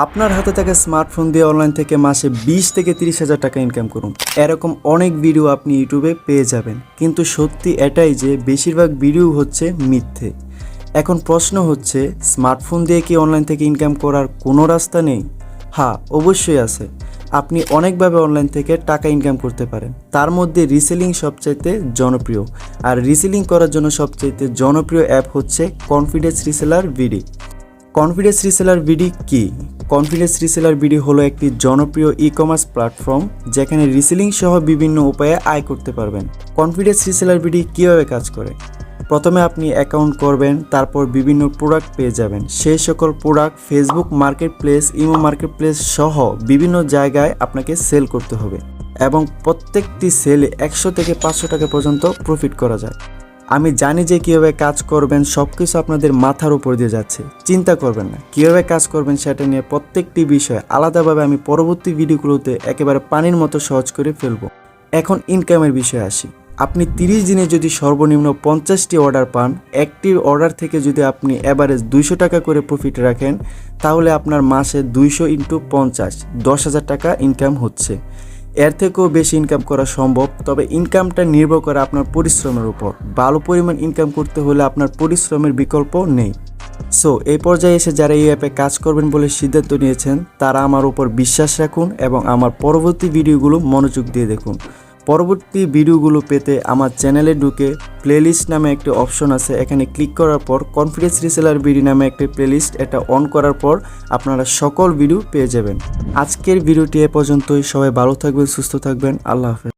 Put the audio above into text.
আপনার হাতে থাকা স্মার্টফোন দিয়ে অনলাইন থেকে মাসে 20 থেকে 30,000 টাকা ইনকাম করুন। এরকম অনেক ভিডিও আপনি ইউটিউবে পেয়ে যাবেন, কিন্তু সত্যি এটাই যে বেশিরভাগ ভিডিও হচ্ছে মিথ্যে। এখন প্রশ্ন হচ্ছে, স্মার্টফোন দিয়ে কি অনলাইন থেকে ইনকাম করার কোনো রাস্তা নেই? হ্যাঁ, অবশ্যই আছে। আপনি অনেকভাবে অনলাইন থেকে টাকা ইনকাম করতে পারেন। তার মধ্যে রিসেলিং সবচাইতে জনপ্রিয়, আর রিসেলিং করার জন্য সবচাইতে জনপ্রিয় অ্যাপ হচ্ছে কনফিডেন্স রিসেলার ভিডি। কনফিডেন্স রিসেলার ভিডি কি? কনফিডেন্স রিসেলার ভিডি হলো একটি জনপ্রিয় ই-কমার্স প্ল্যাটফর্ম যেখানে রিসেলিং সহ বিভিন্ন উপায়ে আয় করতে পারবেন। কনফিডেন্স রিসেলার ভিডি কীভাবে কাজ করে? প্রথমে আপনি অ্যাকাউন্ট করবেন, তারপর বিভিন্ন প্রোডাক্ট পেয়ে যাবেন। সেই সকল product Facebook market place, imo market place সহ বিভিন্ন জায়গায় আপনাকে সেল করতে হবে, এবং প্রত্যেকটি সেলে 100 থেকে 500 টাকা পর্যন্ত প্রফিট করা যায়। আমি জানি যে কীভাবে কাজ করবেন সব কিছু আপনাদের মাথার উপর দিয়ে যাচ্ছে, চিন্তা করবেন না। কীভাবে কাজ করবেন সেটা নিয়ে প্রত্যেকটি বিষয় আলাদাভাবে আমি পরবর্তী ভিডিওগুলোতে একেবারে পানির মতো সহজ করে ফেলবো। এখন ইনকামের বিষয়ে আসি। আপনি 30 দিনে যদি সর্বনিম্ন 50টি অর্ডার পান, একটি অর্ডার থেকে যদি আপনি অ্যাভারেজ 200 টাকা করে প্রফিট রাখেন, তাহলে আপনার মাসে 200 × 50 10,000 টাকা ইনকাম হচ্ছে। এর থেকেও বেশি ইনকাম করা সম্ভব, তবে ইনকামটা নির্ভর করে আপনার পরিশ্রমের উপর। ভালো পরিমাণ ইনকাম করতে হলে আপনার পরিশ্রমের বিকল্প নেই। সো এই পর্যায়ে এসে যারা এই অ্যাপে কাজ করবেন বলে সিদ্ধান্ত নিয়েছেন, তারা আমার উপর বিশ্বাস রাখুন এবং আমার পরবর্তী ভিডিওগুলো মনোযোগ দিয়ে দেখুন। পরবর্তী ভিডিওগুলো পেতে আমার চ্যানেলে ঢুকে প্লেলিস্ট নামে একটি অপশন আছে, এখানে ক্লিক করার পর কনফিডেন্স রিসেলার ভিডিও নামে একটি প্লেলিস্ট, এটা অন করার পর আপনারা সকল ভিডিও পেয়ে যাবেন। আজকের ভিডিওটি এ পর্যন্তই। সবাই ভালো থাকবেন, সুস্থ থাকবেন। আল্লাহ হাফেজ।